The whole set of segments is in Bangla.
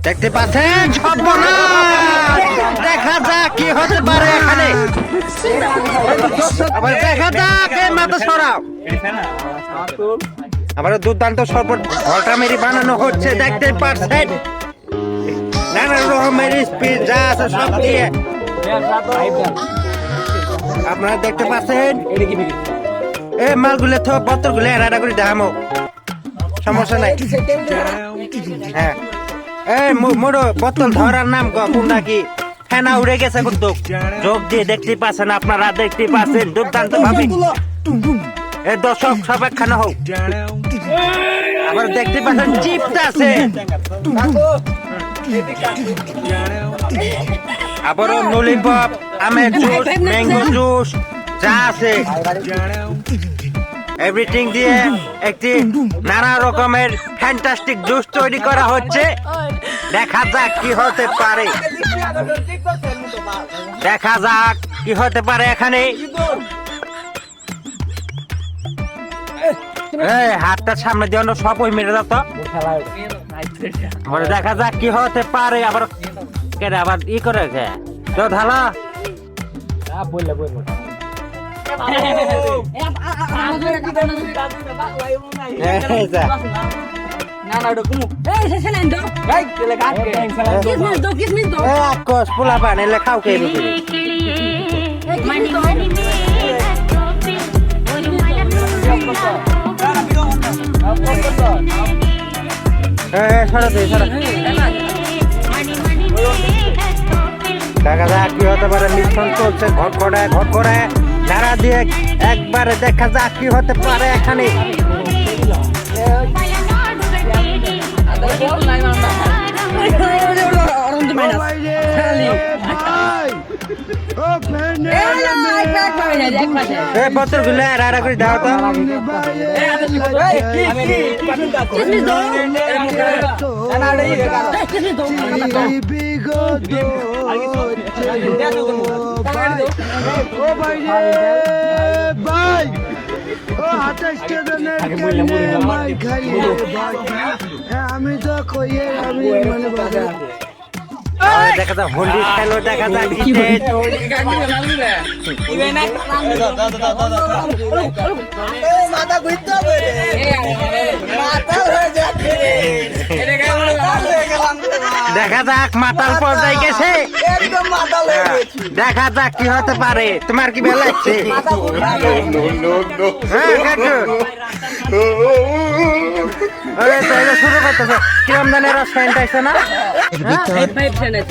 দেখতে পাচ্ছেন সর্বনাশ, দেখা যাক কি হতে পারে এখানে। আবার দেখা যাক, এই মাথা সরাও। আবার দুর্দান্ত শরবত ঘটা মেরি বানানো হচ্ছে, দেখতে পাচ্ছেন নানা রকমের স্পিড যা আছে সব দিয়ে আপনারা দেখতে পাচ্ছেন। এই মালগুলো তো বোতলগুলো এরাটা করে দামো, সমস্যা নাই। হ্যাঁ, এই মোড়ো বোতল ধরার নাম কোনটা কি? ফেনা উড়ে গেছে কিন্তু যোগ দিয়ে দেখতে পাচ্ছেন, আপনারা দেখতে পাচ্ছেন দুর্দান্ত ভাবে। এই দর্শক সব একখানা হোক। আবার দেখতে পাচ্ছেন চিপস আছে, আবারও ললিপপ, আমের জুস, ম্যাঙ্গো জুস যা আছে এভরিথিং দিয়ে একটি নানা রকমের ফ্যান্টাস্টিক জুস তৈরি করা হচ্ছে। দেখা যাক কি হতে পারে, দেখা যাক কি হতে পারে এখানে। হাতটা সামনে দিয়ে সব ওই মেরে যাত। দেখা যাক কি হতে পারে। আবার কেটে আবার ই করে তো ঢালা পোলা পান এলে খাও কে দেখা যাক কি হতে পারে। মিশ্রণ চলছে ঘট করে নাড়া দিয়ে একবারে দেখা যাক কি হতে পারে এখানে। বোতল গুলো রাড়া করে দাও তো। আমি তো কইয়ে আমি মানে দেখা যাক হোলি খেলো, দেখা যাক দেখা যাক মাতাল পর্যায়ে গেছে। দেখা যাক কি হতে পারে। তোমার কি ভালো লাগছে? শুরু করতেছে কিরম জানে রসায়ন পাইছে না?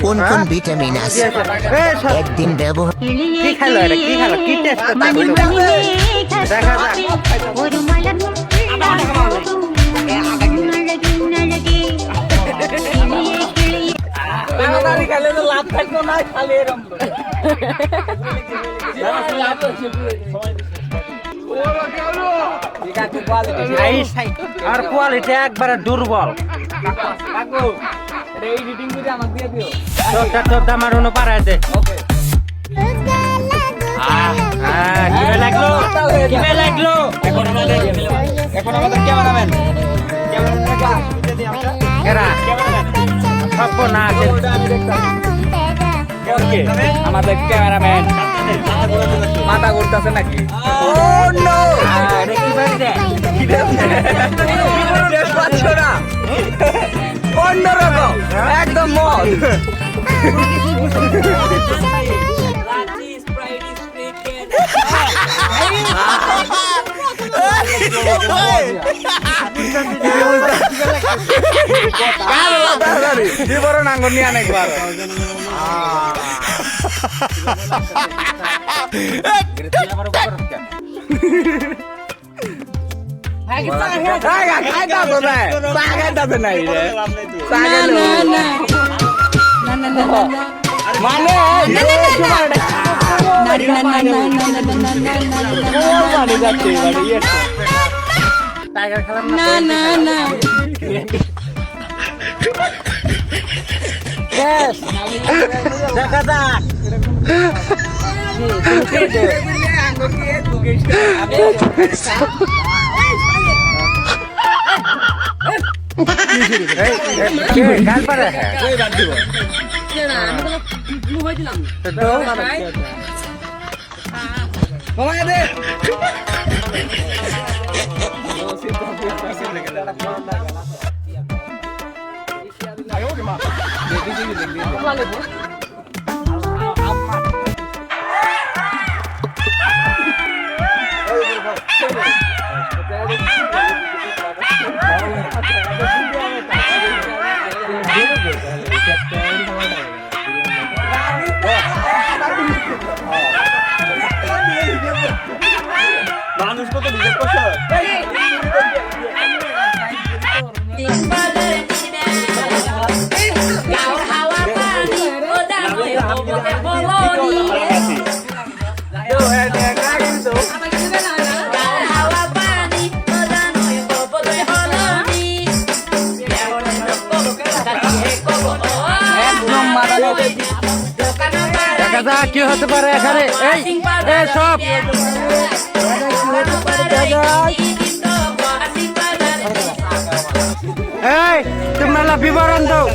কোন কোন ভিটামিন আছে একদিন ব্যবহার। কি খেলো এটা? কি খেলো? কি টেস্ট? দেখা যাক। আর কোয়ালিটি একবারে দুর্বল। চোদ্দা মারুনো পারায় দে। কিভাবে লাগলো? কিভাবে লাগলো? এখন আমাদের ক্যামেরাম্যান আমাদের ক্যামেরাম্যান মাথা ঘুরতেছে নাকি? অন্যরকম একদম মদ। নাঙ্গর নিয়ে অনেকবার দেখা যাক গাল পারে হ্যাঁ মানুষ কত বিজয় করছে কি হতে পারে এখানে এই সব এই তোমরা বিবরণ দাও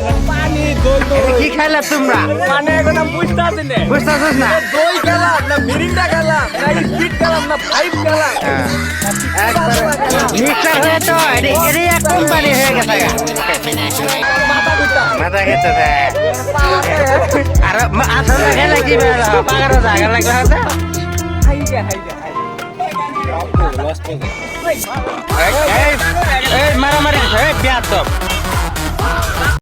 কি খাইলা তোমরা মানে এখন বুঝতাছেন না বুঝতেছিস না দই খেলাম না মিরিন্ডা খেলাম না স্পিড খেলাম না পাইপ খেলাম মিক্সার হয়ে তো এটি এক কোম্পানি হয়ে গেছে মাথা খেতে আর আসলে খেলে কি পাগারও জায়গা লাগবে হয়তো এই মারামারি বিয়াদ